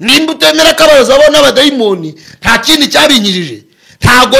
nimba utemera ko abarozi babona abadayimoni nta kindi cyabinyirije. Ntago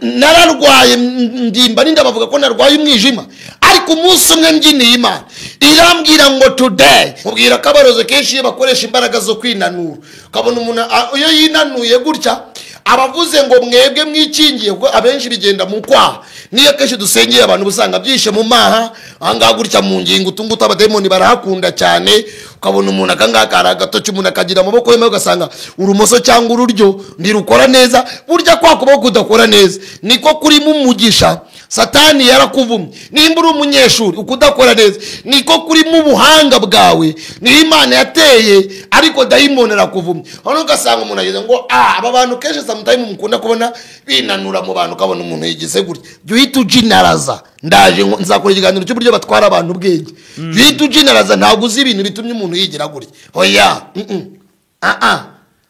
nararwaye ndimba ninda bavuga ko narwaye umwijima, ariko umunsi umwe mbyiniye Imana irambwira ngo today mubwira ko abarozi kenshi bakoresha imbaraga zo kwinanura. Ukabona umuntu iyo yinanuye gutya abavuze ngo mwebwe mwikingiye, ubwo abenshi bigenda mu kwaha. Niyo kenshi dusengeye abantu busanga byishe mu maha, ahangaha gutya mu ngingo utunguta abadayimoni barahakunda cyane. Ukabona umuntu akangaka aragatoki, umuntu akagira amaboko yemwe ugasanga urumoso cyangwa ururyo ndirukora neza. Burya kwa kuboko kudakora neza niko kurimo umugisha. Satani yarakuvumye. Nimba uri umunyeshuri ukudakora neza niko kurimo ubuhanga bwawe, ni Imana yateye, ariko dayimoni arakuvumye. Hano ugasanga umuntu ageze ngo aba bantu kenshi sometimes mukunda kubona binanura mu bantu, ukabona umuntu yigize gutya. Jya uhita ujinaraza. Ndaje nzakora ikiganiro cy'uburyo batwara abantu ubwenge. Jya uhita ujinaraza, ntabwo uzi ibintu bitumye umuntu yigira gutya. Oya,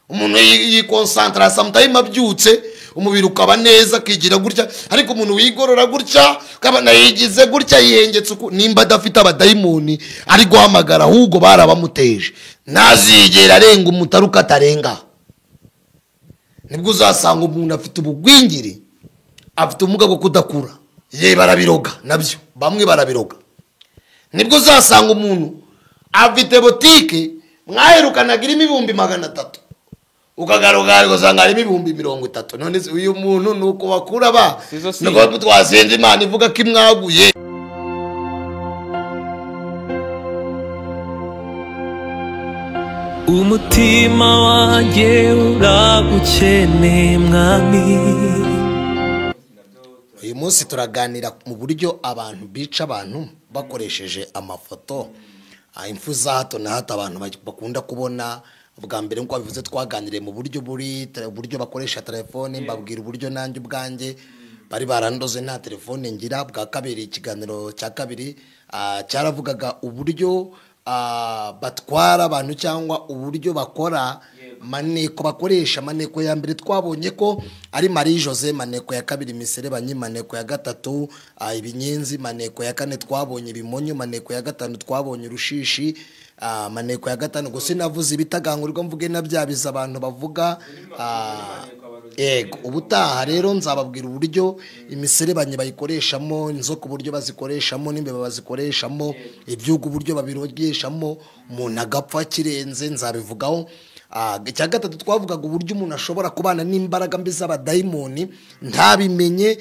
umuntu yikonsantra sometimes abyutse umubiri ukaba neza kigira gutya, ariko umuntu wigorora gutya kabana yigize gutya yihengetse uko nimba adafite abadayimoni ari guhamagara, ahubwo barabamuteje. Nazigera arenga umutaruka atarenga. Nibwo uzasanga umuntu afite ubugwingiri, afite ubumuga bwo kudakura. Ye barabiroga nabyo, bamwe barabiroga. Nibwo uzasanga umuntu afite botike mwaherukanaga irimo 300,000 ukagaruka gusanga harimo 30,000. None uyu muntu nuko bakura ba nuko twasenze Imana ivuga ko imwaguye. Umutima wanjye uragukeneye mwami. Uyu munsi turaganira mu buryo abantu bica abantu bakoresheje amafoto, impfu za hato na hato abantu bakunda kubona. Bwa mbere nko bivuze twaganiriye mu buryo buryo bakoresha telefone, mbabwira uburyo nanjye ubwanjye bari barandoze nta telefone ngira. Bwa kabiri ikiganiro cya kabiri cyaravugaga uburyo batwara abantu cyangwa uburyo bakora maneko, bakoresha maneko. Ya mbere twabonye ko ari Marie Jose, maneko ya kabiri Miserebanyi, maneko ya gatatu Ibinyenzi, maneko ya kane twabonye Ibimonyo, maneko ya gatanu twabonye Rushishi, maneko ya gatanu gusa navuze ibitagangurirwa mvuge na byabiza abantu bavuga. Ego ubutaha rero nzababwira uburyo imiserebanye bayikoreshamo, inzoka uburyo bazikoreshamo, n'imbeba bazikoreshamo, ibyugu uburyo babirogeshamo, umuntu agapfa kirenze nzabivugaho. Icya gatatu twavugaga uburyo umuntu ashobora kubana n'imbaraga mbi z'abadayimoni ntabimenye.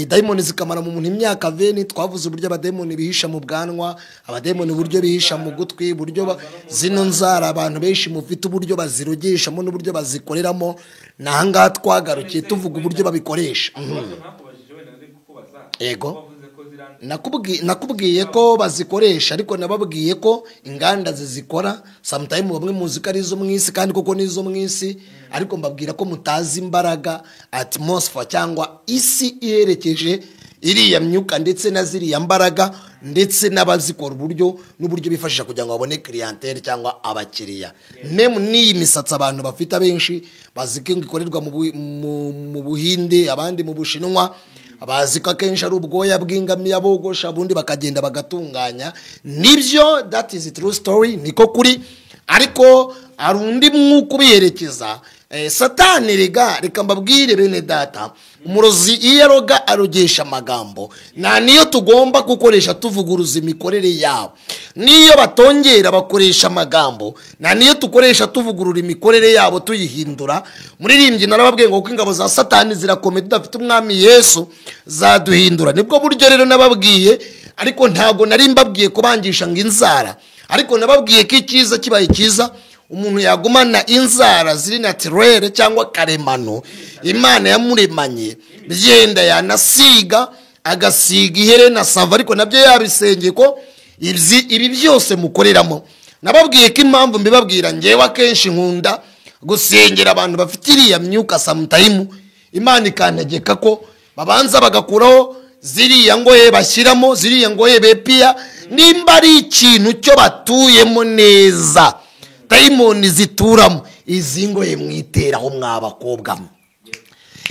Dayimoni zikamara mu muntu imyaka 20. Twavuze uburyo abadayimoni bihisha mu bwanwa, abadayimoni uburyo bihisha mu gutwi, uburyo zino nzara abantu benshi mufite uburyo bazirogeshamo n'uburyo bazikoreramo. Nahangaha twagarukiye tuvuga uburyo babikoresha. Ego nakubwiye ko bazikoresha, ariko nababwiye ko inganda zizikora sometimes bamwe muzi ko ari zo mwisi, kandi koko nizo mwisi, ariko mbabwira ko mutazi imbaraga atmosphere cyangwa isi iherekeje iriya myuka ndetse na ziriya mbaraga, ndetse n'abazikora uburyo n'uburyo bifashisha kugira ngo babone clientele cyangwa abakiriya. Meme n'iyi misatsi abantu bafite abenshi baziko ikorerwa mu Buhinde, abandi mu Bushinwa, abaziko akenshi ari ubwoya bw'ingamiya bogosha, abundi bakagenda bagatunganya. Nibyo, that is a true story, niko kuri. Ariko arundi mwuko biherekeza. Satani reka mbabwire bene data, umurozi iyo aroga arogesha amagambo, na niyo tugomba gukoresha tuvuguruza imikorere yabo. Niyo batongera bakoresha amagambo, na niyo tukoresha tuvugurura imikorere yabo tuyihindura. Muririmbyi narababwiye ngo ingabo za Satani zirakomeye, tudafite umwami Yesu zaduhindura. Nibwo buryo rero nababwiye, ariko ntago nari mbabwiye kubangisha ngo inzara, ariko nababwiye ko icyiza kibaye cyiza umuntu yagumana inzara ziri naturel cyangwa karemano Imana yamuremanye, byenda yanasiga agasiga iherena sava, ariko nabyo yabisengeye ko ibi byose mukoreramo. Nababwiye ko impamvu mbibabwira ngewe akenshi nkunda gusengera abantu bafite iriya myuka sometimes Imana ikantegeka ko babanza bagakuraho ziriya ngoye bashyiramo, ziriya ngoye bepia, nimba ari ikintu cyo batuyemo neza dayimoni zituramo. Izi ngoye mwiteraho mwabakobwa mwe,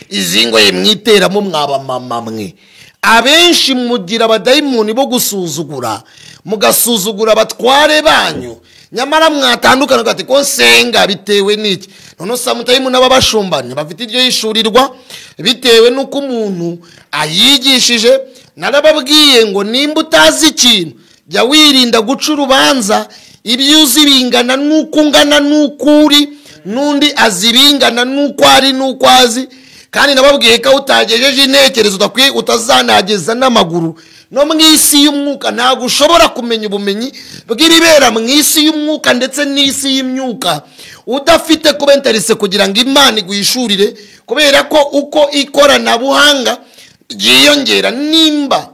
izi ngoye mwiteramo mwabamama mwe. Abenshi mugira abadayimoni bo gusuzugura, mugasuzugura abatware banyu nyamara mwatandukana gati ko nsenga bitewe n'iki none samutayimu n'ababashumbanye bafite iryo yishurirwa bitewe n'uko umuntu ayigishije. Narababwiye ngo nimba utazi ikintu jya wirinda guca urubanza, ibyo uzi bingana n'uko ungana n'uko uri, n'undi azi bingana n'uko ari n'uko azi. Kandi nababwiye ko utagejeje intekerezo utazanageza n'amaguru no mu isi y'umwuka. Ntabwo ushobora kumenya ubumenyi bw'ibibera mu isi y'umwuka ndetse n'isi y'imyuka udafite kuba interese kugira ngo Imana igwishurire, kubera ko uko ikoranabuhanga ryiyongera, nimba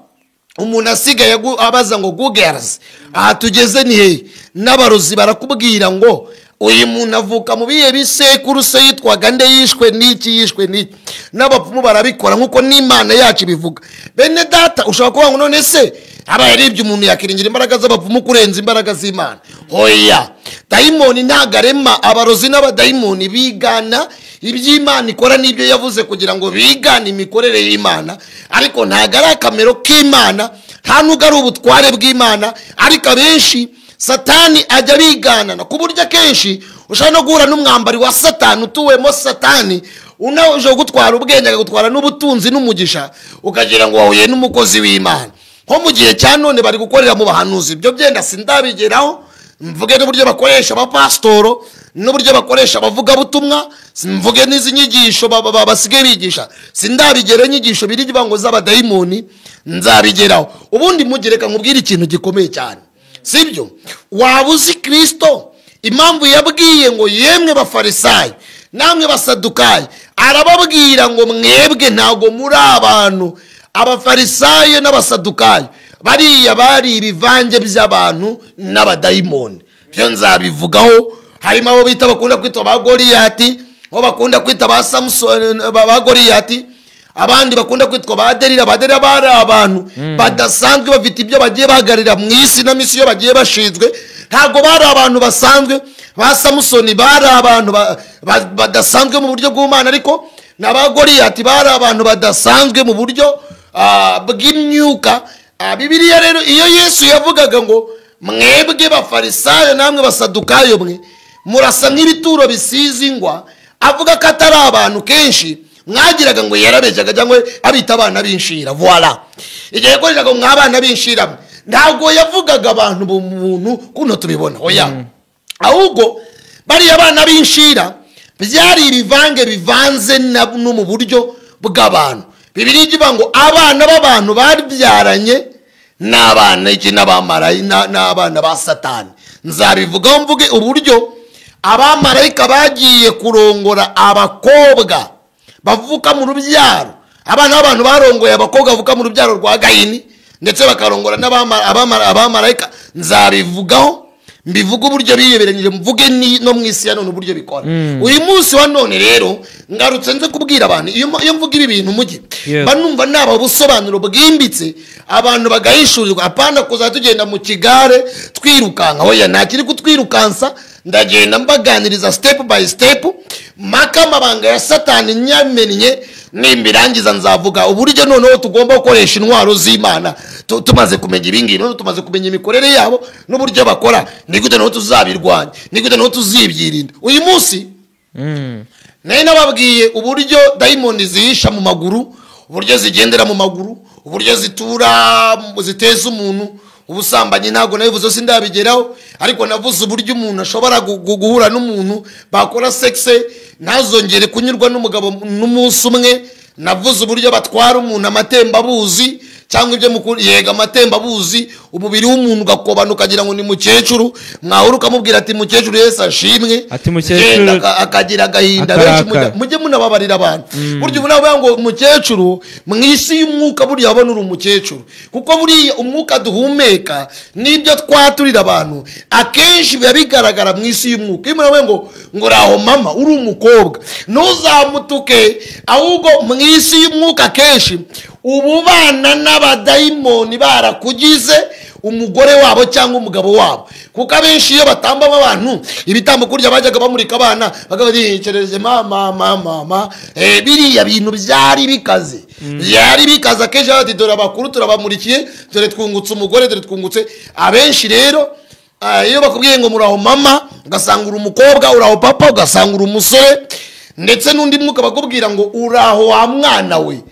umuntu asigaye abaza ngo Googles aha tugeze ni he, n'abarozi barakubwira ngo uyu muntu avuka mu bihe bisekuru se yitwaga nde, yishwe n'iki, n'abapfumu barabikora nkuko n'Imana yacu bivuga. Bene data ushobora kuvuga ngo none se aba yaribye umuntu yakiringira imbaraga z'abapfumu kurenza imbaraga z'Imana? Oya, dayimoni ntagarema. Abarozi n'abadayimoni bigana iby'Imana ikora n'ibyo yavuze kugira ngo bigane imikorere y'Imana, ariko ntago ari akamero k'Imana, nta nubwo ari ubutware bw'Imana. Ariko abenshi Satani ajya biganana ku buryo akenshi ushobora no guhura n'umwambari wa Satani utuwemo Satani, unaje gutwara ubwenge akagutwara n'ubutunzi n'umugisha, ukagira ngo wahuye n'umukozi w'Imana. Nko mu gihe cya none bari gukorera mu bahanuzi, ibyo byenda sindabigeraho, mvuge n'uburyo bakoresha abapastoro n'uburyo bakoresha abavuga butumwa, mvuge n'izi nyigisho basigaye bigisha, sindabigera inyigisho birivuga ngo z'abadayimoni nzabigeraho. Ubundi mugereka nkubwira ikintu gikomeye cyane, sibyo? Waba uzi Kristo impamvu yabwiye ngo yemwe bafarisayo namwe basadukayo, arababwira ngo mwebwe ntago muri abantu. Abafarisayo n'abasadukayo bariya bari ibivange by'abantu n'abadayimoni, byo nzabivugaho. Harimo abo bita bakunda kwita ba Goliyati, abo bakunda kwita ba Samusoni ba Goliyati, abandi bakunda kwitwa ba Delila. Badelila bari abantu badasanzwe bafite ibyo bagiye bahagarira mu isi na misiyo bagiye bashinzwe, ntago bari abantu basanzwe. Ba Samusoni bari abantu badasanzwe mu buryo bw'Imana, ariko n'aba Goliyati bari abantu badasanzwe mu buryo bw'imyuka. Bibiliya rero iyo Yesu yavugaga ngo mwebwe bafarisayo namwe basadukayo mwe murasa nk'ibituro bisize ingwa, avuga ko atari abantu kenshi mwagiraga ngo yarabejaga cyangwa abita abana b'inshira. Voilà, igihe yakoreshaga mw'abana b'inshira, ntabwo yavugaga abantu b'umuntu kuno tubibona. Oya, ahubwo bari abana b'inshira byari ibivange bivanze no mu buryo bw'abantu. Bibiliya ivuga ngo abana b'abantu babyaranye n'abana iki n'abamarayika n'abana ba Satani. Nzabivugaho mvuge uburyo abamarayika bagiye kurongora abakobwa bavuka mu rubyaro. Abana b'abantu barongoye abakobwa bavuka mu rubyaro rwa Gayini, ndetse bakarongora n'abamarayika. Nzabivugaho mbivuga uburyo biyeberanije, mvuge no mu isi ya none uburyo bikora. Uyu munsi wa none rero ngarutse nze kubwira abantu, iyo mvuga ibi bintu mugi banumva naba ubusobanuro bwimbitse abantu bagahishurirwa. Apana kuza tugenda mu kigare twirukanka. Oya, nta kiri kutwirukansa, ndagenda mbaganiriza step by step maka amabanga ya Satani nyamenye. Nimbirangiza nzavuga uburyo noneho tugomba gukoresha intwaro z'Imana. Tumaze kumenya ibingibi, noneho tumaze kumenya imikorere yabo n'uburyo bakora, ni gute noneho tuzabirwanya, ni gute noneho tuzibyirinda. Uyu munsi nari nababwiye uburyo dayimoni zihisha mu maguru, uburyo zigendera mu maguru, uburyo ziteza umuntu ubusambanyi. Ntabwo nabivuze sindabigeraho, ariko navuze uburyo umuntu ashobora guhura n'umuntu bakora sexe ntazongere kunyurwa n'umugabo n'umunsi umwe. Navuze uburyo batwara umuntu amatembabuzi cyangwa ibyo mukuru yega amatembabuzi, umubiri w'umuntu ugakobana ukagira ngo ni mukecuru. Mwahura ukamubwira ati mukecuru Yesu ashimwe, ati mukecuru akagira agahinda. Benshi mujye munababarira abantu. Buryo ubunavuga ngo mukecuru mu isi y'umwuka buriya abona uri umukecuru, kuko buriya umwuka duhumeka n'ibyo twaturira abantu akenshi biba bigaragara mu isi y'umwuka. Iyo muravuga ngo raho mama uri umukobwa ntuzamutuke, ahubwo mu isi y'umwuka akenshi ububana n'abadayimoni barakugize umugore wabo cyangwa umugabo wabo. Kuko abenshi iyo batambamo abantu ibitambo kurya bajyaga bamurika abana bagabayicereje mama biriya bintu byari bikaze. Byari bikaze akenshi bati dore abakuru turabamurikiye, dore twungutse umugore, dore twungutse. Abenshi rero iyo bakubwiye ngo muraho mama ugasanga uri umukobwa, uraho papa ugasanga uri umusore, ndetse n'undi mwuka bakubwira ngo uraho wa mwana we,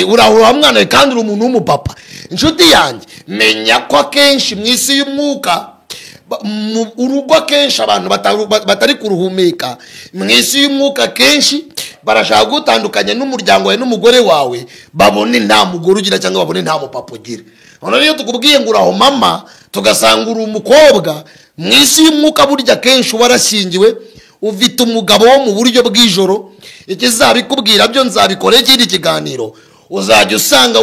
uraho wa mwana we kandi uri umuntu w'umupapa. Inshuti yanjye, menya ko akenshi mu isi y'umwuka urugo akenshi abantu batari kuruhumeka, mu isi y'umwuka kenshi barashaka gutandukanya n'umuryango wawe n'umugore wawe, babone nta mugore ugira cyangwa babone nta mupapa ugira. None iyo tukubwiye ngo uraho mama tugasanga uri umukobwa, mu isi y'umwuka burya kenshi warashyingiwe, ufite umugabo wo mu buryo bw'ijoro. Ikizabikubwira byo nzabikora ikindi kiganiro, uzajya usanga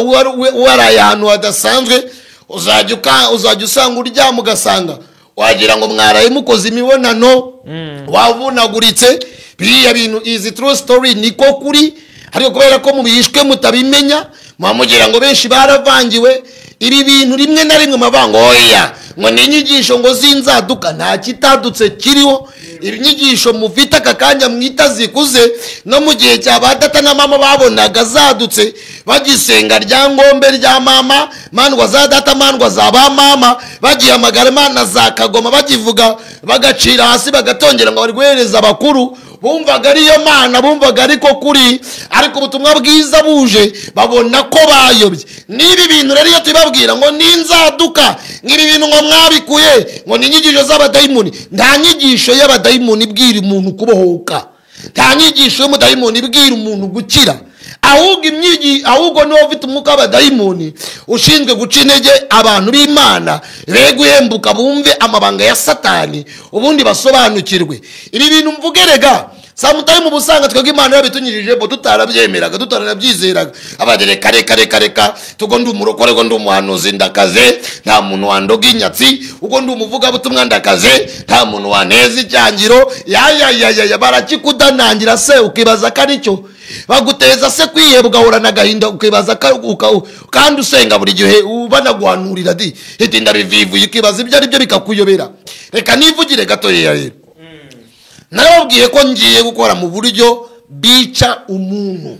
waraye ahantu hadasanzwe, uzajya usanga uryama ugasanga wagira ngo mwaraye mukoze imibonano, wavunaguritse. Biriya bintu izi true story niko kuri, ariko kubera ko mubishwe mutabimenya mugira ngo benshi baravangiwe. Ibi bintu rimwe na rimwe mavango oya ngo ni inyigisho ngo zinzaduka, nta kitadutse kiriho. Ibinyigisho mufite akakanya mwita zikuze, no mu gihe cya badata na mama babonaga zadutse bagisenga rya ngombe rya mama, mandwa za data mandwa za ba mama, bagihamagara Imana za kagoma bagivuga, bagacira hasi bagatongera ngo bari guhereza abakuru, bumvaga ariyo Mana, bumvaga ariko kuri. Ariko ubutumwa bwiza buje babona ko bayobye. Nibi bintu rero iyo tubabwira ngo ninzaduka, ngibi bintu ngo mwabikuye ngo ni inyigisho z'abadayimoni, nta nyigisho y'abadayimoni ibwira umuntu kubohoka, nta nyigisho y'umudayimoni ibwira umuntu gukira. Ahubwo niwo ufite umwuka w'abadayimoni ushinzwe guca intege abantu b'Imana, be guhembuka bumve amabanga ya Satani, ubundi basobanukirwe. Ibi bintu mvugerega samutayimu busanga twebwe Imana yabitunyirije bo tutarabyemeraga, tutarabyizeraga. Abadere kare tugo ndi umurokore, ngo ndi umuhanuzi ndakaze, nta muntu wandoga inyatsi, ugo ndi umuvuga butumwa ndakaze, nta muntu waneza icyangiro. Ya barakikudanangira se ukibaza kanicyo baguteza se kwiheba ugahorana agahinda ukibaza kandi usenga buri gihe banaguhanurira hiti ndabivivuye ukibaza ibyo ari byo bikakuyobera. Reka nivugire gatoya rero, narababwiye ko ngiye gukora mu buryo bica umuntu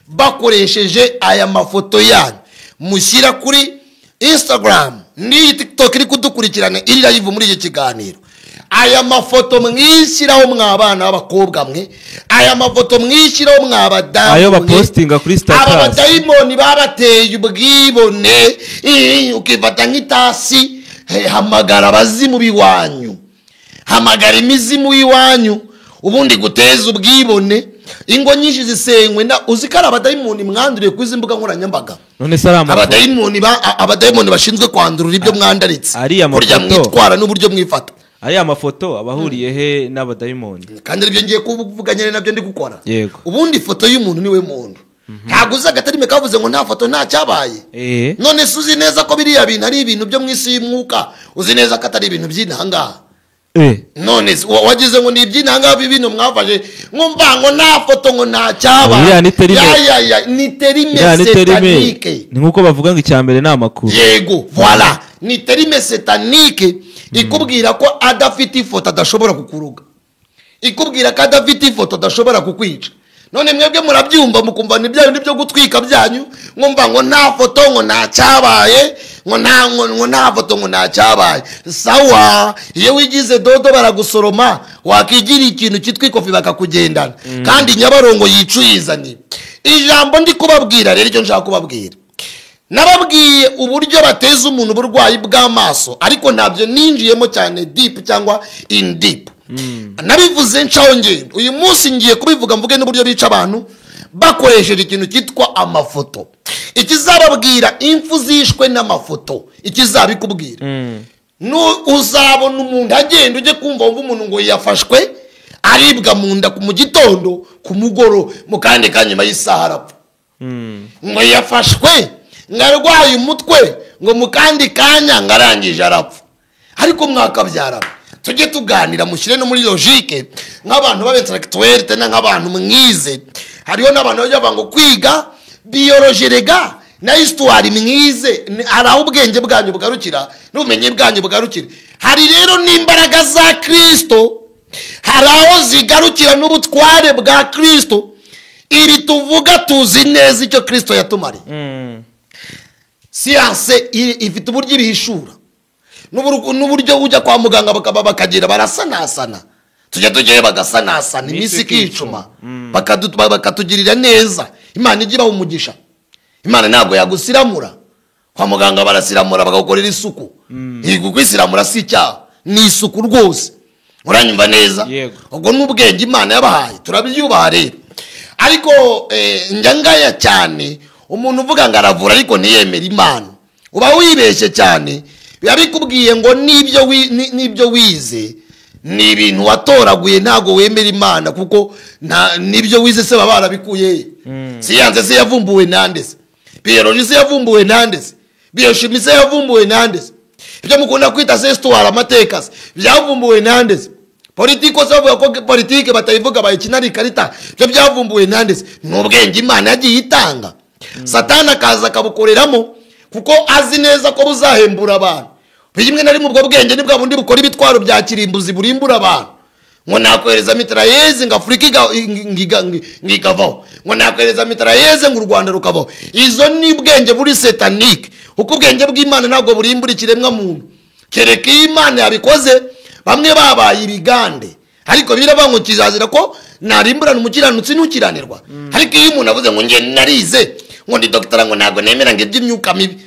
bakoresheje aya mafoto yanyu, mushyira kuri Instagram ni TikTok iri kudukurikirana iri live muri iki kiganiro. Aya mafoto mwishyiraho mwabana b'abakobwa mwe, aya mafoto mwishyiraho mwabadamu, ayo bapostinga kuri status, aba badayimoni babateye ubwibone. Ukifata nk'itasi, hamagara abazimu biwanyu, hamagara imizimu y'iwanyu, ubundi guteza ubwibone. Ingo nyinshi zisenywe na uzikara abadayimoni mwanduriye ku izi mbuga nkoranyambaga. None salama abadayimoni bashinzwe kwandurira ibyo mwandaritse, burya mwitwara n'uburyo mwifata. Ari amafoto abahuriye he n'abadayimoni, kandi ibyo ngiye kuvuga nyene nabyo ndi gukora. Yego, ubundi foto y'umuntu niwe muntu. Ntago uza gatarime kavuze ngo nta foto nta cyabaye. None suzi neza ko biriya bintu ari ibintu byo mwisi y'umwuka, uzi neza ko atari ibintu by'intanga. None wagize ngo ni iby'intanga ibintu mwafashe ngumva ngo nta foto ngo nta cyabaye. Ni terime satanique, ni nkuko bavuga ngo icyambere na makuru. Yego, voilà, ni terime satanique ikubwira ko adafite ifoto adashobora kukuruga, ikubwira ko adafite ifoto adashobora kukwica. None mwebwe murabyumva mukumva ni bya byo gutwika byanyu, ngumva ngo nta foto ngo nta cyabaye, ngo nta foto ngo nta cyabaye. Sawa, iyo wigize dodo baragusoroma, wakigira ikintu cyitwa ikofi bakakugendana, kandi Nyabarongo yicuyizanye. Ijambo ndi kubabwira rero icyo nshaka kubabwira, nababwiye uburyo bateza umuntu uburwayi bw'amaso, ariko ntabyo ninjiyemo cyane deep cyangwa in deep. Nabivuze ncaho ngendo, uyu munsi ngiye kubivuga mvuge n'uburyo bica abantu bakoresheje ikintu cyitwa amafoto. Ikizababwira impfu zishwe n'amafoto, ikizabikubwira uzabona umuntu agenda ujye kumva umuntu ngo yafashwe aribwa mu nda mu gitondo, ku mugoro mu kandi kanyuma y'isaha arapfa. Ngo yafashwe ngarwaye umutwe, ngo mu kandi kanya ngarangije arapfa. Ariko mwakabyara tujye tuganira, mushyire no muri logique nk'abantu b'intellectuel tena nk'abantu mwize. Hariho n'abantu bajya ngo kwiga biologie rega na histoire mwize, araho ubwenge bwanyu bugarukira n'ubumenyi bwanyu bugarukira. Hari rero n'imbaraga za Kristo, hari aho zigarukira n'ubutware bwa Kristo. Iri tuvuga tuzi neza icyo Kristo yatumariye. Siyanse ifite uburyo ibihishura. n'uburyo ujya kwa muganga bakagira barasanasana tujya tujyayo bagasanasana iminsi ikicuma bakatugirira neza. Imana ijya ibaha umugisha. Imana ntabwo yagusiramura. Kwa muganga barasiramura bagakorera isuku. Kuko isiramura si icyaha, ni isuku rwose. Uranyumva neza? Ubwo n'ubwenge Imana yabahaye turabyubaha rero. Ariko njyangaya cyane umuntu uvuga ngo aravura ariko ntiyemera Imana, uba wibeshye cyane. Yabikubwiye ngo nibyo wize ni ibintu watoraguye, ntago wemera Imana kuko nibyo wize se baba barabikuye. Siyanze se yavumbuwe nande se? Biology se yavumbuwe nande se? Biochimie se yavumbuwe nande se? Ibyo mukunda kwita se histoire amateka se byavumbuwe nande se? Politiko se bavuga ko politike batayivuga bayikinari karita byo byavumbuwe nande se? N'ubwenge Imana yagiye itanga. Satana akaza akabukoreramo kuko azi neza ko buzahembura abantu. Bimwe na rimwe ubwo bwenge nibwo bundi bukora ibitwaro bya kirimbuzi burimbura abantu. Ngo nakwereza mitraillez ngo Afrika ngikavaho, ngo nakwereza mitraillez ngo u Rwanda rukavaho. Izo ni bwenge buri satanique. Uko ubwenge bw'Imana ntabwo burimbura ikiremwa muntu. Kereka Imana yabikoze bamwe babaye ibigande. Ariko biraba ngo kizazira ko narimburana umukiranutsi n'ukiranirwa. Ariko iyo umuntu avuze ngo nge narize ngo ndi doctor ngo ntabwo nemera ngo iby'imyuka mibi,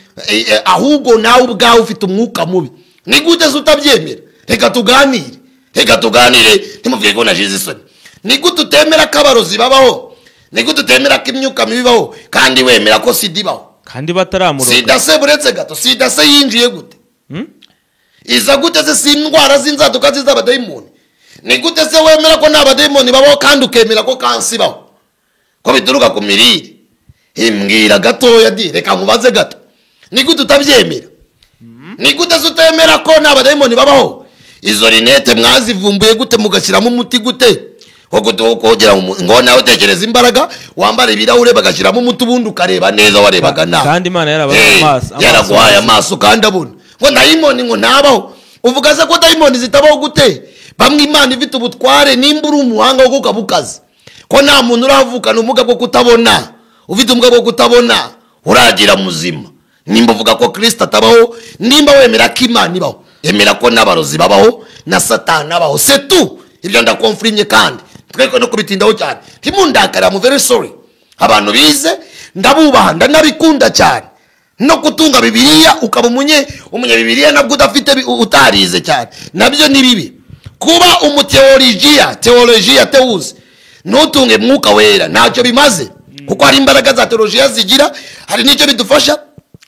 ahubwo nawe ubwawe ufite umwuka mubi, ni gute utabyemera? Reka tuganire ntimuvuge ko najize isoni. Ni gute utemera ko abarozi babaho? Ni gute utemera ko imyuka mibi baho kandi wemera ko sida ibaho? Kandi bataramuroga. Sida se buretse gato, sida se yinjiye gute? Iza gute se si indwara z'inzaduka z'abadayimoni? Ni gute se wemera ko n'abadayimoni babaho kandi ukemera ko kansi baho? Ko bituruka ku mirire. Imbwira gatoya di, reka nkubaze gato. Ni gute utabyemera? Ni gute se utemera ko n'abadayimoni babaho? Izo rinete mwazivumbuye gute mugashyiramo umuti gute? Kugira ngo nawe utekereza imbaraga wambara ibirahure bagashyiramo umuti ubundi ukareba neza warebaga nawe. Kandi Imana yaraguhaye amaso kandi abona. Ngo dayimoni ngo ntabaho. Uvuga se ko dayimoni zitabaho gute? Bamwe Imana ifite ubutware nimba uri umuhanga wo kukabukaza. Ko nta muntu uravukana ubumuga bwo kutabona. Ufite ubumuga bwo kutabona uragira muzima. Nimba uvuga ko Kristo atabaho, nimba wemera ko Imana ibaho, emera ko n'abarozi babaho na Satani abaho. Setu ibyo ndakonfirmye kandi tweko no kubitindaho cyane. Timundakara mu very sorry. Abantu bize ndabubaha ndanabikunda cyane. No kutunga Bibiliya ukaba umunye Bibiliya nabwo udafite utarize cyane. Nabyo ni bibi. Kuba teologia teuzi nutunge mwuka wera ntacyo bimaze. Kuko hari imbaraga za teologia zigira, hari n'icyo bidufasha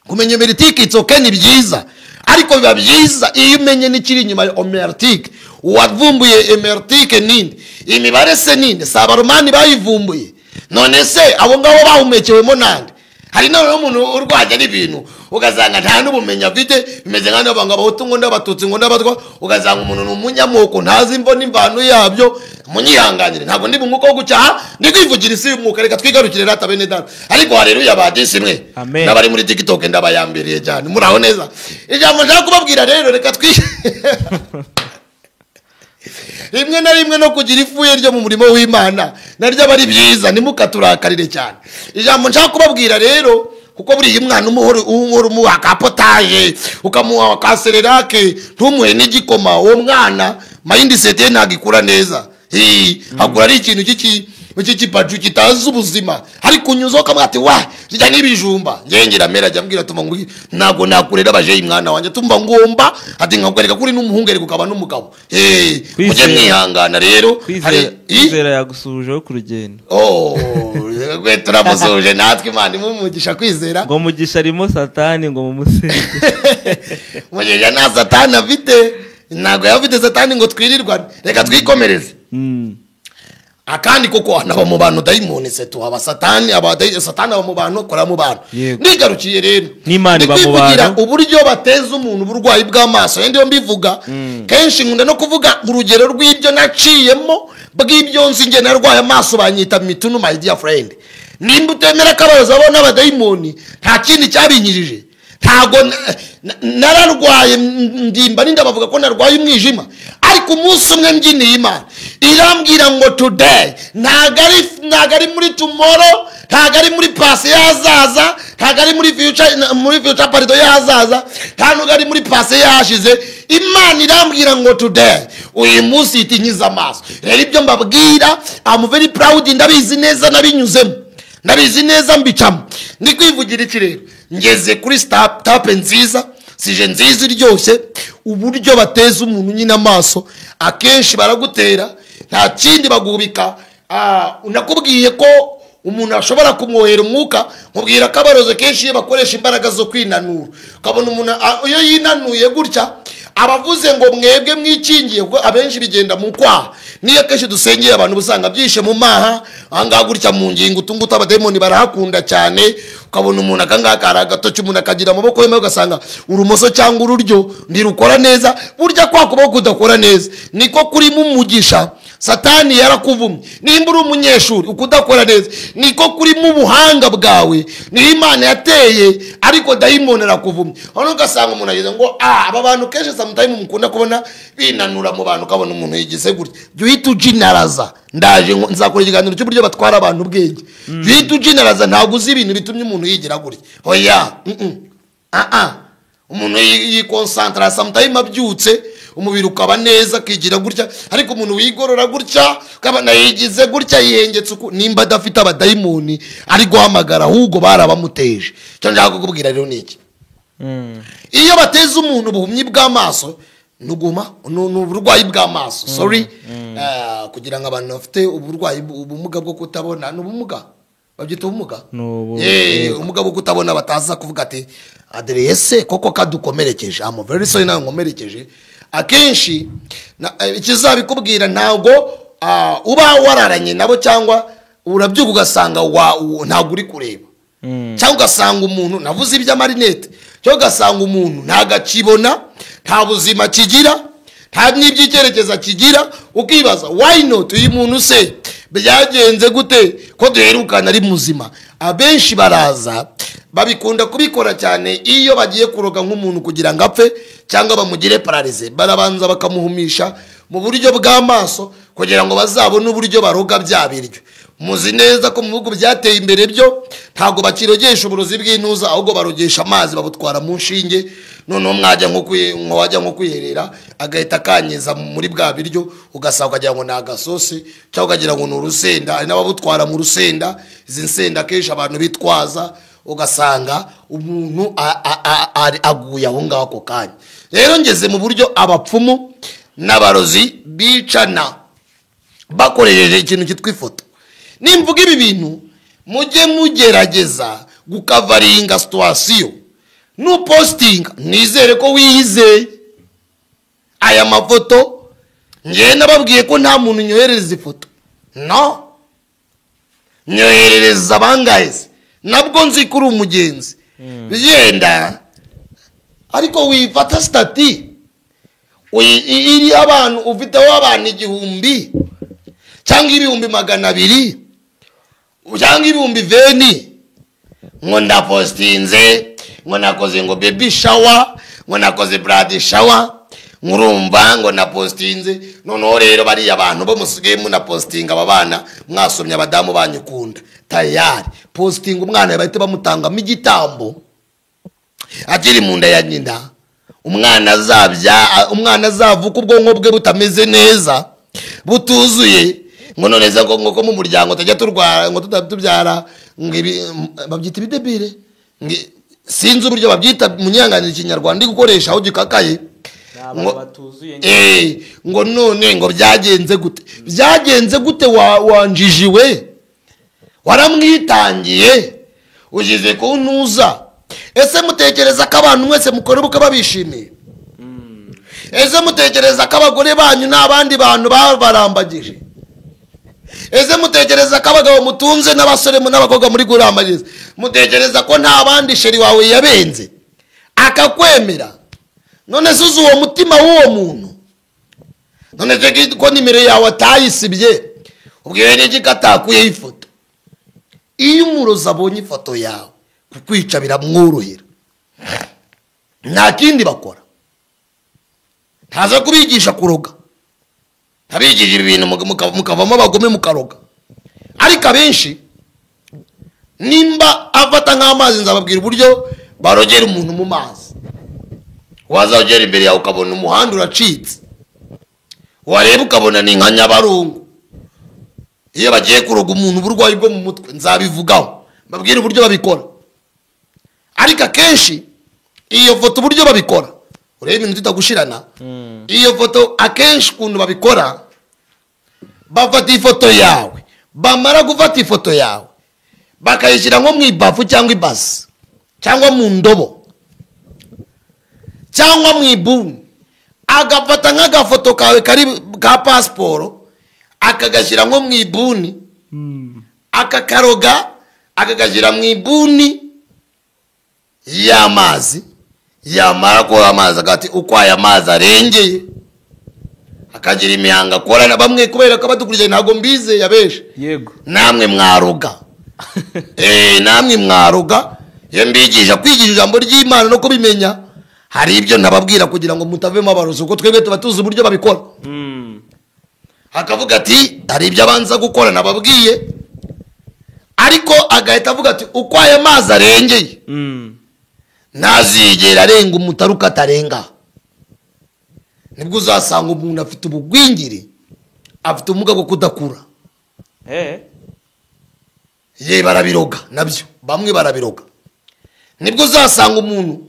kumenya emeritike. Itsoke ni byiza, ariko biba byiza iyo umenye n'ikiri inyuma ya emeritike. Uwavumbuye emeritike ninde? Imibare se ninde? Sabaromani bayivumbuye. None se abo ngabo bahumekewemo nande? Hari nawe umuntu urwanya n'ibintu ugazanga nta n'ubumenya afite, bimeze nk'aho abanga bahutu ngo ndabatutsi ngo ndabatwa, ugazanga umuntu n'umunyamoko ntazi imvo n'imvano yabyo. Munyihanganire, ntabwo ndi bumuko gucyaha, ndi kwivugira isi y'umwuka. Reka twigarukire rata bene data. Ariko haleluya badisi mwe n'abari muri TikTok ndabayambiriye cyane, muraho neza. Ijambo nshaka kubabwira rero, reka rimwe na rimwe no kugira ifuye ryo mu murimo w'Imana naryo abari byiza, nimukaturakarire cyane. Ijambo nshaka kubabwira rero, kuko buri umwana umuhoro umuha kapotaje ukamuha kasererake ntumuhe n'igikoma, uwo mwana mindset ye ntagikura neza. Agura ari ikintu cy'ikipaju kitazi ubuzima, ari kunyuzo kamwati wa zijya n'ibijumba. Ngengera mera jambwira tuma ngo ntago nakurera abaje mwana wanjye tumba ngomba ati nkakwereka kuri n'umuhungere kukaba n'umugabo. Mujye mwihangana rero. Kwizera yagusuje ku rugendo. Gwe turamusuje natwe Imana imumugisha kwizera. Ngo mugisha arimo Satani ngo mumusenge. Mugisha na Satani afite, ntago yafite Satani ngo twirirwane. Reka twikomereze. Akandi koko anaba mu bantu dayimoni se tuhaba Satani Satani aba mu bantu kora mu bantu. Nigarukiye rero n'Imana iba mu bantu. Uburyo bateza umuntu uburwayi bw'amaso yende mbivuga kenshi nkunda no kuvuga urugero rw'ibyo naciyemo bw'ibyo nzinge narwaye amaso banyita mitunu my dear friend. Nimba utemera ko abayobozi babona abadayimoni nta kindi cyabinyirije. Ntago nararwaye ndimba ninda bavuga ko narwaye umwijima, ariko umunsi umwe mbyiniye Imana irambwira ngo today ntagari muri tomorrow, ntagari muri past yazaza, ntabwo ari muri future parido y'ahazaza, nta nubwo ari muri pase y'ahashize. Imana irambwira ngo today, uyu munsi itinyiza amaso. Rero ibyo mbabwira, I'm very proud, ndabizi neza nabinyuzemo, ndabizi neza mbicamo. Ndi kwivugira iki rero? Ngeze kuri tape nziza, sije nziza iryoshye. Uburyo bateza umuntu nyine amaso akenshi baragutera, nta kindi bagubika. Unakubwiye ko umuntu ashobora kumwohera umwuka, mubwira ko abaroze kenshi iyo bakoresha imbaraga zo kwinanura. Ukabona umuntu iyo yinanuye gutya abavuze ngo mwebwe mwikingiye, kuko abenshi bigenda mu kwaha. Niyo kenshi dusengeye abantu busanga byishe mu maha, ahangaha gutya mu ngingo utunguta abademoni barahakunda cyane. Ukabona umuntu akangaka aragatoki, umuntu akagira amaboko yemeye, ugasanga urumoso cyangwa ururyo ntirukora neza. Burya kwa kuboko kudakora neza niko kurimo umugisha. Satani yarakuvumye. Nimba uri umunyeshuri ukudakora neza niko kurimo ubuhanga bwawe, ni Imana yateye, ariko dayimoni arakuvumye. Hano ugasanga umuntu ageze ngo aba bantu kenshi sometimes mukunda kubona binanura mu bantu, ukabona umuntu yigize gutya. Jya uhita ujinaraza. Ndaje nzakora ikiganiro cy'uburyo batwara abantu ubwenge. Jya uhita ujinaraza, ntabwo uzi ibintu bitumye umuntu yigira gutya. Oya, umuntu yikonsantra sometimes abyutse, umubiri ukaba neza akigira gutya, ariko umuntu wigorora gutya ukabona yigize gutya yihengetse uko, nimba adafite abadayimoni ari guhamagara, ahubwo barabamuteje. Cyo nshaka kukubwira rero niki, iyo bateza umuntu ubuhumyi bw'amaso, nuguma n'uburwayi bw'amaso, sorry, kugira ngo abantu bafite uburwayi ubumuga bwo kutabona, n'ubumuga babyita ubumuga, ubumuga bwo kutabona, bataza kuvuga ati adresse koko kadukomerekeje, I'm very sorry nawe nkomerekeje. Akenshi ikizabikubwira ntabwo uba wararanye nabo, cyangwa urabyuka ugasanga ntabwo uri kureba, cyangwa ugasanga umuntu, navuze iby'amarinete, cyangwa ugasanga umuntu ntabwo akibona, nta buzima kigira, nta n'iby'icyerekeza kigira. Ukibaza why not, uyu muntu se byagenze gute ko duherukana ari muzima? Abenshi baraza babikunda kubikora cyane iyo bagiye kuroga nk'umuntu kugira ngo apfe cyangwa bamugire paralize, barabanza bakamuhumisha mu buryo bw'amaso kugira ngo bazabone uburyo baroga bya biryo. Muzi neza ko mu bihugu byateye imbere byo ntabwo bakirogesha uburozi bw'intuza, ahubwo barogesha amazi babutwara mu nshinge. Noneho wajya nko kwiherera agahita kanyiza muri bwa biryo, ugasanga ukagira ngo ni agasosi, cyangwa ukagira ngo ni urusenda. Hari n'ababutwara mu rusenda, izi nsenda kenshi abantu bitwaza, ugasanga umuntu aguye aho ngaho ako kanya. Rero ngeze mu buryo abapfumu n'abarozi bicana bakoresheje ikintu cyitwa ifoto. Nimvuga ibi bintu mujye mugerageza gukavaringa situation, nupostinga nizere ko wiyizeye. Aya mafoto ngiye nababwiye ko nta muntu nyoherereza ifoto, no, nyoherereza bangahe nabwo nzi kuri umugenzi bigenda, ariko wifata stati iri abantu ufiteho abantu 1000 cyangwa 200 cyangwa 20 ngo ndapostinze, ngo nakoze ngo baby shower, ngo nakoze blood shower, ngurumva ngo napostinze. Noneho rero bari abantu bo musigaye munapostinga abana mwasomye abadamu banyukunda, tayari posting umwana bahita bamutangamo igitambo akiri mu nda ya nyina. Umwana azavuka ubwonko bwe butameze neza, butuzuye, ngo noneza ngo mu muryango tajya turwara, ngo tutatubyara, babyita ibidebire, sinzi uburyo babyita munyanganira ikinyarwanda ndi gukoresha aho gikakaye, ngo none ngo byagenze gute wanjijiwe, waramwitangiye ugize ko ntuza. Ese mutekereza ko abantu mwese mukora ubuka babishimiye? Ese mutekereza ko abagore banyu n'abandi bantu barambagije? Ese mutekereza ko abagabo mutunze n'abasore n'abakobwa muri gurambagiza, mutekereza ko nta bandi sheri wawe yabenze akakwemera? None suzu uwo mutima w'uwo muntu, none se ko nimero yawe atayisibye, ubwiwe n'iki katakuye ifoto? Iyo umurozi abonye ifoto yawe kukwica biramworohera, nta kindi bakora, ntaza kubigisha kuroga, ntabigisha ibintu mukavamo abagome mukaroga. Ariko abenshi nimba afata nk'amazi nzababwira uburyo barogera umuntu mu mazi. Wazagera imbere yawe ukabona umuhanda uracitse, wareba ukabona ni nka Nyabarongo. Iyo bagiye kuroga umuntu uburwayi bwo mu mutwe nzabivugaho, babwire uburyo babikora. Ariko akenshi iyo foto uburyo babikora, urebe ibintu tutagushirana. Iyo foto akenshi ukuntu babikora, bafata ifoto yawe, bamara gufata ifoto yawe bakayishyira nko mu ibafu cyangwa ibasi cyangwa mu ndobo cyangwa mu ibuni, agafata nk'agafoto kawe kari ka pasiporo akagashyira nko mu ibuni, akakaroga akagashyira mu ibuni y'amazi. Yamara kuba amazi agati uko aya mazi arengeye akagira imihanga akorana. Bamwe kubera ko badukurije ntago mbize yabeshe, yego namwe mwaroga namwe mwaroga. Iyo mbigisha kwigisha ijambo ry'Imana no kubimenya, hari ibyo nababwira kugira ngo mutavemo abarozi, uko twebwe tuba tuzi uburyo babikora. Akavuga ati hari ibyo abanza gukora nababwiye, ariko agahita avuga ati uko aya mazi arengeye ntazigera arenga umutaruka atarenga. Nibwo uzasanga umuntu afite ubugwingiri, afite ubumuga bwo kudakura. Ye barabiroga nabyo, bamwe barabiroga. Nibwo uzasanga umuntu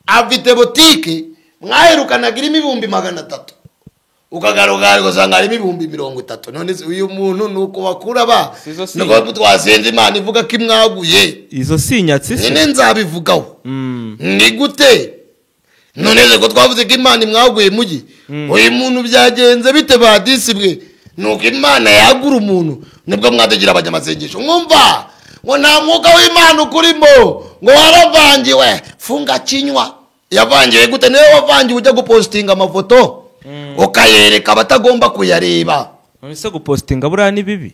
afite botike mwaherukanaga irimo 300,000, ukagaruka ugasanga harimo 30,000. None uyu muntu nuko bakura ba nuko twasenze Imana ivuga ko imwaguye. Izo sinyatsi se nene nzabivugaho. Ni gute none ko twavuze ko Imana imwaguye mugi, uyu muntu byagenze bite badisibwe? Nuko Imana yagura umuntu nibwo mwadagira abanyamasengesho. Mwumva ngo nta mwuka w'Imana ukurimo, ngo waravangiwe. Funga kinywa. Yavangiwe gute? Niwe wavangiwe ujya gupostinga amafoto ukayereka abatagomba kuyareba. None se gupostinga buriya ni bibi?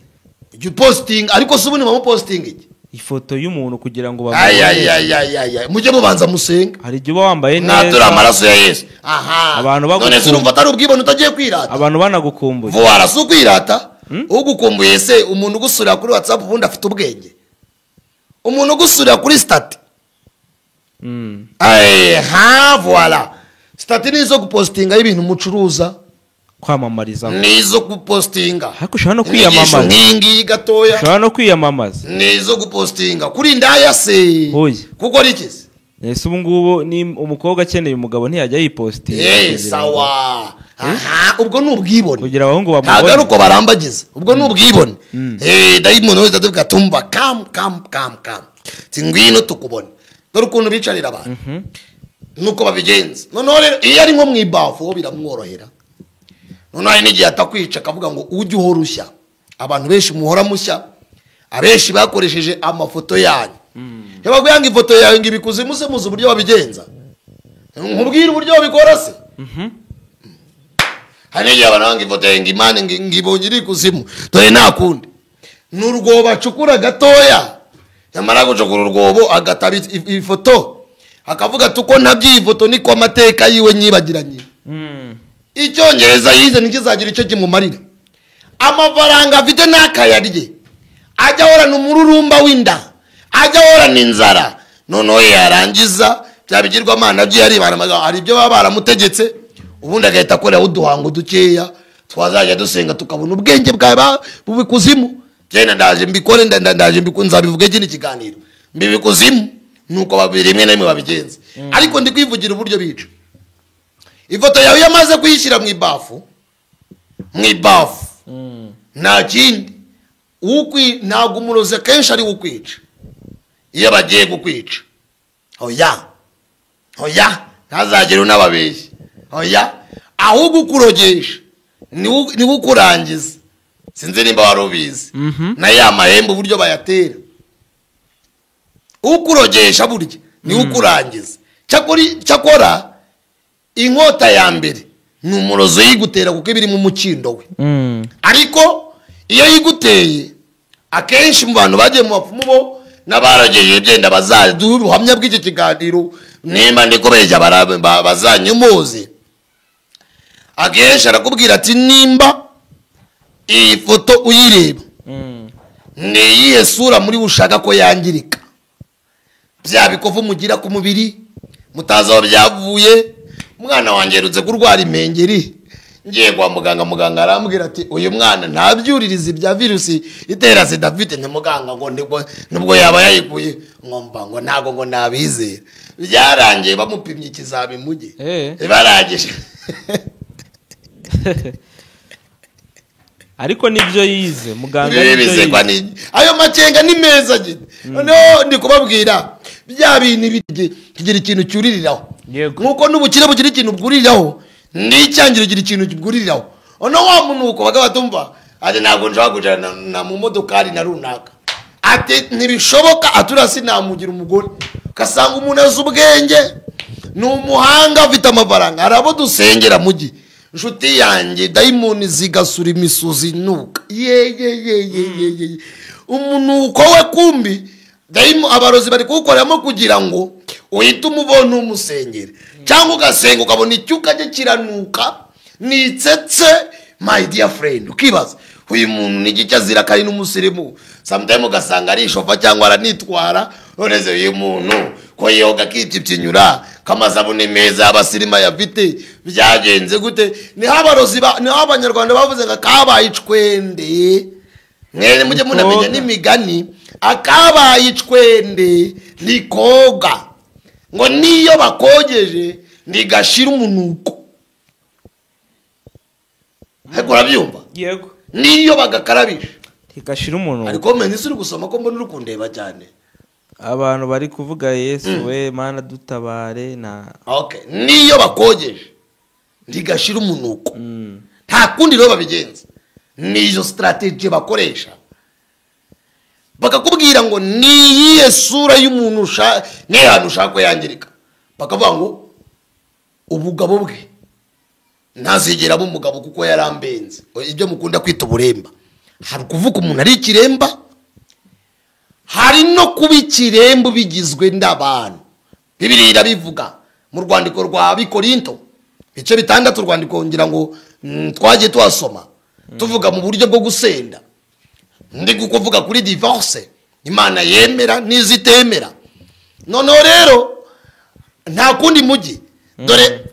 Ujya posting ariko se ubundi mu posting iki? Ifoto y'umuntu kugira ngo bamubone. Mujye mubanza musenga. Hari igihe uba wambaye neza. Natura amaraso ya Yesu. Abantu bagukumbuye. None se urumva atari ubwibone utagiye kwirata? Abantu banagukumbuye. Vuara su kwirata? Ugukumbuye se umuntu ugusura kuri WhatsApp ubundi afite ubwenge? Umuntu ugusura kuri stat. Voilà. Stat nizo gupostinga ibintu mucuruza, kwamamariza. Nizo gupostinga. Ariko ushobora no kwiyamamaza. Nkingi gatoya. Ushobora no kwiyamamaza. Nizo gupostinga. Kuri ndaya se. Kuko rikize. Ese ubu ngubu ni umukobwa akeneye umugabo ntiyajya yipostinga. Sawa. Ubwo nubwibone. Kugira abahungu bamubone. Ntago uko barambagiza. Ubwo nubwibone. Dayimono wese avuga tumba kam. Tingwino tukubone. Dore ukuntu bicarira abantu. Nuko babigenza. None rero iyo ari nko mwibafu biramworohera. None hari n'igihe atakwica akavuga ngo ujye uhorushya. Abantu benshi muhora mushya, abenshi bakoresheje amafoto yanyu. Yabaguyanga ifoto yawe ngibikuze muse muzi uburyo babigenza. Nkubwira uburyo babikora se. Hari n'igihe abantu ifoto yanyu ngimane ngibonye iri kuzimu. Dore nakundi. N'urwobo bacukura gatoya. Yamara gucukura urwobo agataba ifoto. Akavuga tuko ntabyifoto niko amateka yiwe nyibagiranye. Icyongereza yize nikizagira icyo kimumarira. Amafaranga afite nakayarye. Ajya horana umururumba winda. Ajya horana inzara. Noneho yarangiza byabigirwa Mana byo yari baramaga hari ibyo baba baramutegetse. Ubundi agahita akorera uduhango dukeya twazajya dusenga tukabona ubwenge bwa bubikuzimu. Jena ndaje mbikore ndaje mbikunza bivuge iki kiganiro. Mbibikuzimu nuko babiri rimwe na rimwe babigenza. Ariko ndi kwivugira uburyo bica. Ifoto yawe yamaze kuyishyira mu ibafu. Nta kindi. Ntago umurozi kenshi ari ukwica. Iyo bagiye kukwica. Oya. Ntazagire unababeshya. Oya. Ahubwo ukurogesha. Ni ukurangiza. Sinzi nimba warubizi. Na ya mahembe uburyo bayatera. Ukurogesha burya ni ukurangiza. Cyakora inkota ya mbere ni umurozo yigutera kuko ibiri mu mukindo we. Ariko iyo yiguteye akenshi mu bantu bagiye mu bapfumu bo n'abarageje byenda bazaduha ubuhamya bw'iki kiganiro nimba ndikobeje bazanyumuze. Akenshi arakubwira ati nimba iyi foto uyireba ni iyihe sura muri ushaka ko yangirika? Bya bikovu mugira ku mubiri mutazi aho byavuye. Umwana wanjye yerutse kurwara impengeri, ngiye kwa muganga, muganga arambwira ati uyu mwana ntabyuririza ibya virusi itera sida afite. Ni muganga ngo nubwo yaba yayikuye ngomba ngo ntago ngo nabizera. Byarangiye bamupimye ikizabi mujye barangije ariko nibyo yize muganga ayo macenga ni meza gite. No ndi kubabwira bya bintu bigira ikintu cyuririraho nkuko n'ubukire bugira ikintu bwuriraho n'icyangiro gira ikintu kibwuriraho. Ono wa muntu uko baga batumva ati ntago nshaka kujana na mu modokari na runaka ati ntibishoboka aturasi namugira umugore kasanga umuntu azi ubwenge n'umuhanga afite amafaranga arabo dusengera mugi nshuti yanjye daimoni zigasura imisuzi nuka ye umuntu uko we kumbi daimo abarozi bari kugukoreramo kugira ngo uhite umubona umusengere cyangwa ugasenga ukabona icyuka cye kiranuka nitsetse. My dear friend, ukibaza uyu muntu ni gice azira kari n'umusirimu, sometimes ugasanga ari ishofa cyangwa aranitwara. Ureze uyu muntu ko yoga kitipyinyura kamasabune meza abasirima yafite byagenze gute? Ni abarozi ni abanyarwanda bavuze ngo kabaye icwende. Mwene mujye munamenya n'imigani akabaye icwende nikoga ngo niyo bakogeje ndigashira umunuko. Hego urabyumva? Yego. Niyo bagakarabisha ntigashira umunuko. Ariko mene uri gusoma ko mbona urukundeba cyane. Abantu bari kuvuga Yesu we mana dutabare na okay, niyo bakogeje ndigashira umunuko. Nta kundi rero babigenza. Niyo strategy bakoresha bakakubwira ngo niyihe sura y'umuntu n'ahantu ushaka ko yangirika. Bakavuga ngo ubugabo bwe ntazigera aba umugabo kuko yarambenze. Ibyo mukunda kwita uburemba. Hari kuvuga umuntu ari ikiremba, hari no kuba ikiremba bigizwe n'abantu. Bibiliya irabivuga mu rwandiko rwa Bikorinto bice 6 rwandiko ngira ngo twagiye twasoma tuvuga mu buryo bwo gusenda. Ndi kuvuga kuri divorce Imana yemera n'izitemera. None rero nta kundi mugi dore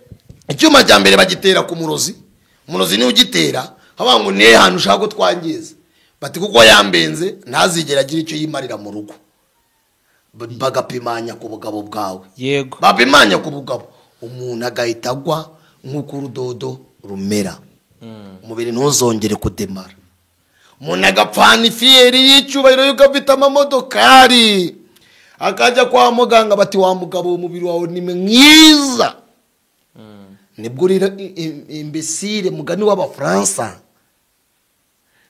icyuma cya mbere bagitera ku murozi. Umurozi ni ugitera haba ngo ne hanu ushaka ko twangiza bati kuko yambenze ntazigera agira icyo yimarira mu rugo. Bagapimanya ku bugabo bwawe. Yego. Bapimanya ku bugabo umuntu agahita agwa nk'uko urudodo rumera. Umubiri ntuzongere kudemara. Umuntu agapfana ifiyeri y'icyubahiro yuko afite amamodokari akajya kwa muganga bati wa mugabo umubiri wawe ni mwiza. Nibwo rero imbesire mugani w'Abafaransa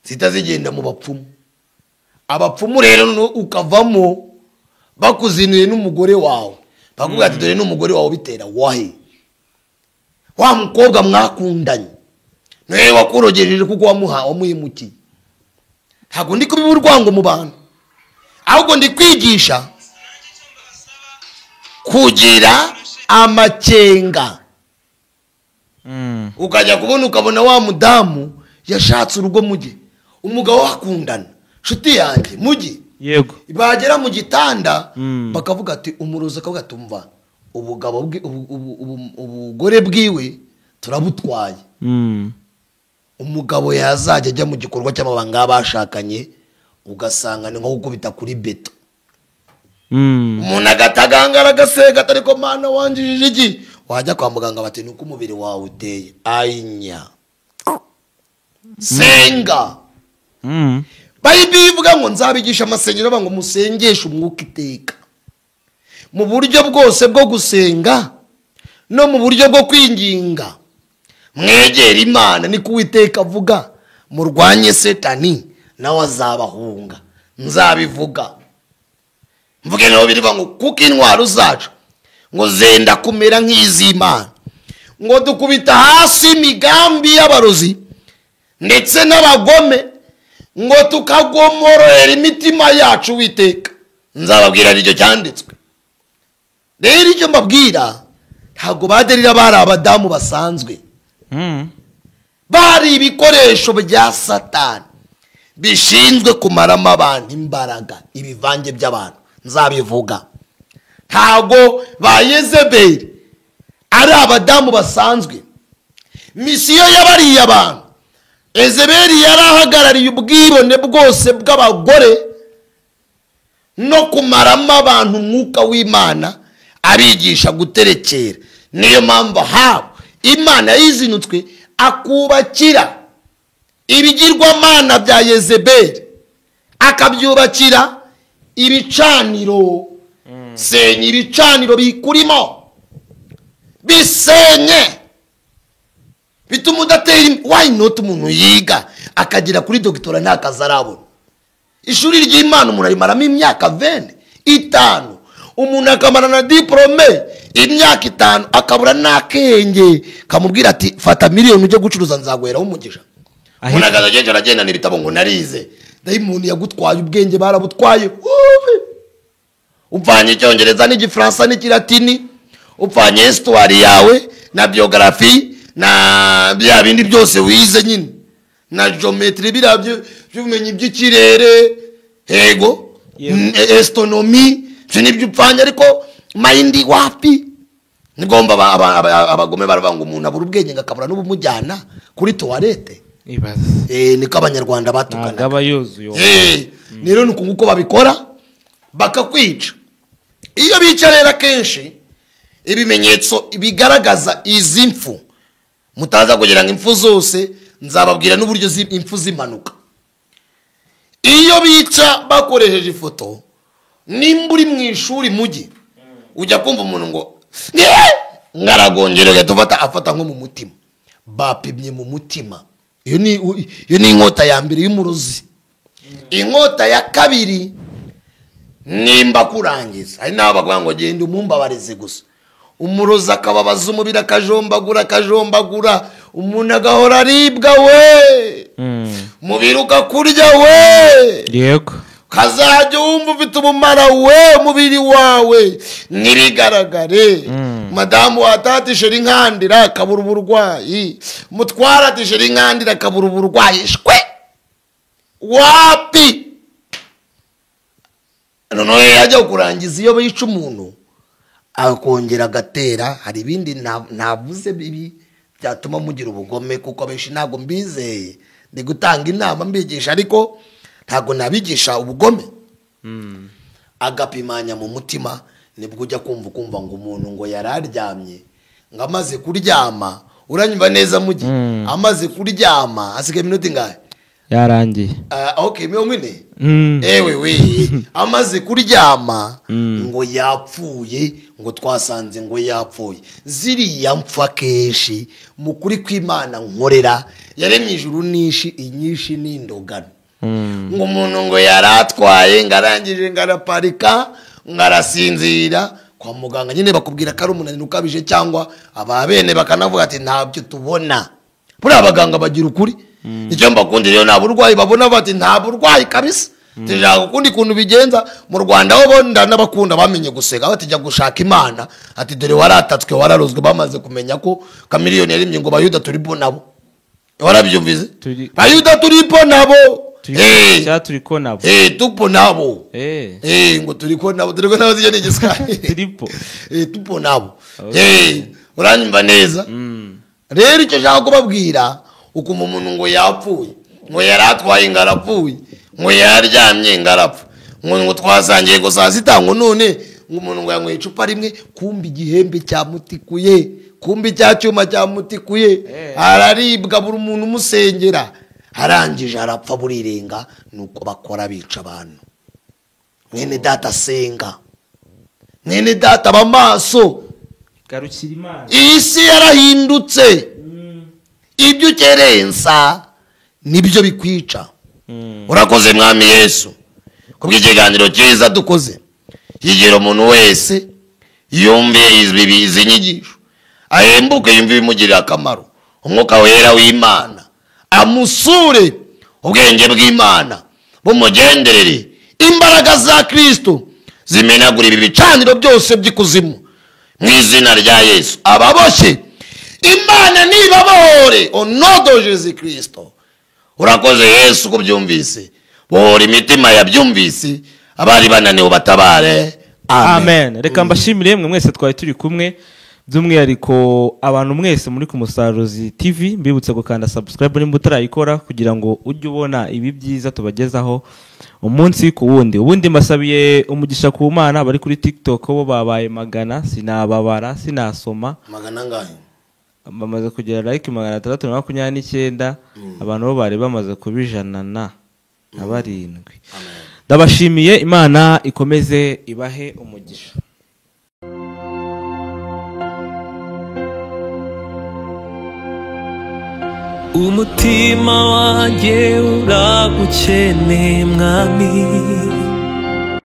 zitazigenda mu bapfumu. Abapfumu rero ukavamo bakuzinuye n'umugore wawe bakubwira ati dore n'umugore wawe bitera wahe wa mukobwa mwakundanye nawe wakurogejeje kuko wamuhemukiye. Ntabwo ndi kubiba urwango mu bantu ahubwo ndi kwigisha kugira amacenga. Ukajya kubona ukabona wa mudamu yashatse urugo muge umugabo wakundana nshuti yanjye muge. Yego. Bagera mu gitanda bakavuga ati umurozi akavuga tumva ubugore bwiwe turabutwaye. Umugabo yazajya ajya mu gikorwa cy'amabanga bashakanye ugasanga ni nko gukubita kuri beto. Umuntu agatagangara agasega atari ko mana wanjijije iki wajya kwa muganga bati nuko umubiri wawe uteye ayinya senga. Bible ivuga ngo nzabigisha amasengero bango musengesha umwuka iteka. Mu buryo bwose bwo gusenga no mu buryo bwo kwinginga mwegera Imana ni kuwiteka avuga murwanye Satani nawe azabahunga. Nzabivuga mvuge no biriva ngo kuko intwaro zacu ngo zenda kumera nk'iz'Imana ngo dukubita hasi imigambi y'abarozi ndetse n'abagome ngo tukagomorera imitima yacu witeka. Nzababwira n'icyo cyanditswe. Rero icyo mbabwira ntago baderira bari abadamu basanzwe. Bari ibikoresho bya Satani. bishinzwe kumaramo abantu imbaraga, ibivange by'abantu nzabivuga. Ntago ba Yezebeli ari abadamu basanzwe. Misiyo y'abariye abantu, Yezebeli yarahagarariye ubwibone bwose bw'abagore no kumaramo abantu umwuka w'Imana, abigisha guterekera. Niyo mpamvu habo Imana yizinutswe akubakira ibigirwamana bya Yezebeli, akabyubakira ibicaniro. Senya ibicaniro bikurimo, bisenye, bituma udatera. Why not umuntu yiga akagira kuri doctora nta kazi arabona? Ishuri ry'Imana umuntu arimaramo imyaka 25, umuntu akamara na diplome imyaka 5 akabura n'akenge kamubwira ati fata miliyoni uje gucuruza nzaguheraho umugisha. Umuntu akazagenje aragenda n'ibitabo ngo narize. Dayimoni yagutwaye ubwenge, barabutwaye. Upfanye Icyongereza n'Igifaransa n'Ikilatini, upfanye histoire yawe na biographie na bya bindi byose wize nyine na geometry birabyo byumenye by'ikirere, yego, astronomy, nibyo upfanye. Ariko mind wapi? Nigomba abagome baravanga umuntu abura ubwenge ngakabura n'ubumujyana kuri toilette. Ibaze niko abanyarwanda batukana agaba yuzuye. Rero nuko nguko babikora bakakwica. Iyo bicarera kenshi ibimenyetso bigaragaza izi mfu, mutaza kugira ngo imfu zose nzababwira n'uburyo imfu zimanuka. Iyo bica bakoresheje ifoto, nimba uri mu ishuri mugi ujya kumva umuntu ngo ngaragongera gatufata afata nko mu mutima, bapimye mu mutima. Iyo ni inkota ya mbere y'umurozi. Inkota ya kabiri nimba kurangiza, ari n'abavuga ngo genda umumbabarize gusa. Umurozi akababaza umubiri, akajombagura, umuntu agahora aribwa we, mubiri ukakurya we, yego, kazajya wumva ufite umumara we umubiri wawe ntibigaragare. Madamu watatishe inkandira akabura uburwayi, mutwara atishe inkandira akabura uburwayi. Shwe wapi? Noneho yajya kurangiza iyo bica umuntu akongera agatera. Hari ibindi navuze bibi byatuma mugira ubugome, kuko abenshi ntago mbizeye. Ndi gutanga inama mbigisha, ariko ntago nabigisha ubugome. Agapimanya mu mutima, nibwo ujya kumva ngo umuntu ngo yararyamye, ngo amaze kuryama, uranyumva neza mugi, amaze kuryama asigaye iminota ingahe? Yarangiye. Okay, 40. Ewe we, amaze kuryama ngo yapfuye, ngo twasanze ngo yapfuye. Ziriya mpfa kenshi mukuri kw'Imana nkorera yaremye ijuru nishi inyishi n'indogano. Ngo umuntu ngo yaratwaye ngarangije ngaraparika ngarasinzira kwa muganga, nyine bakubwira ko ari umunaniro ukabije, cyangwa ababene bakanavuga ati ntabyo tubona. Buri abaganga bagira ukuri. Icyo mbakundi rero nta burwayi babona, bati nta burwayi kabisa. Tujya ukundi kuntu bigenza mu Rwanda, ho bonda n'abakunda bamenye gusega, batijya gushaka Imana, ati dore waratatswe wararozwe, bamaze kumenya ko Kamiliyoni yarimye ngo Bayuda turipo nabo. Warabyumvize? Bayuda turipo nabo. Turiko nabo. Tupo nabo. Ngo turiko nabo, turiko nabo zijya n'igiswahili. Turipo. Tupo nabo. Uranyumva neza? Rero icyo nshaka kubabwira, ukuma umuntu ngo yapfuye, ngo yaratwaye ngarapfuye, ngo yaryamye ngarapfa, ngo twasangiye go saa sita, ngo none ngo umuntu ngo yanyweye icupa rimwe, kumbi igihembe cyamutikuye, kumbi cya cyuma cyamutikuye, araribwa buri umuntu umusengera, arangije arapfa burirenga. Nuko bakora bica abantu. Mwene data senga, mwene data bamaso, garukira Imana. Iyi si yarahindutse. Ibyo ukerensa nibyo bikwica. Urakoze Mwami Yesu kubw'ikiganiro cyiza dukoze. Yigera umuntu wese yumve izi nyigisho, ahembuke yumve bimugirira akamaro. Umwuka wera w'Imana amusure, ubwenge bw'Imana bumugenderere, imbaraga za Kristo zimenagura ibi bicaniro byose by'ikuzimu mu izina rya Yesu. Ababoshye Imana nibabohore, onodo Jésus Kristo. urakoze Yesu kubyumvise bora imitima yabyumvise abari bananiwe batabare amen. Reka mbashimire mwe mwese twari turi kumwe by'umwihariko abantu mwese muri ku Musaruzi TV mbibutse gukanda subscribe nimba utarayikora kugira ngo ujye ubona ibi byiza tubagezaho umunsi ku wundi. Ubundi masabiye umugisha ku Mana bari kuri TikTok bo babaye magana sinababara sinasoma magana ngahe bamaze kugera like 629 abantu bo bari bamaze kubijana na barindwi. Ndabashimiye Imana ikomeze ibahe umugisha. Umutima wanjye uragukeneye mwami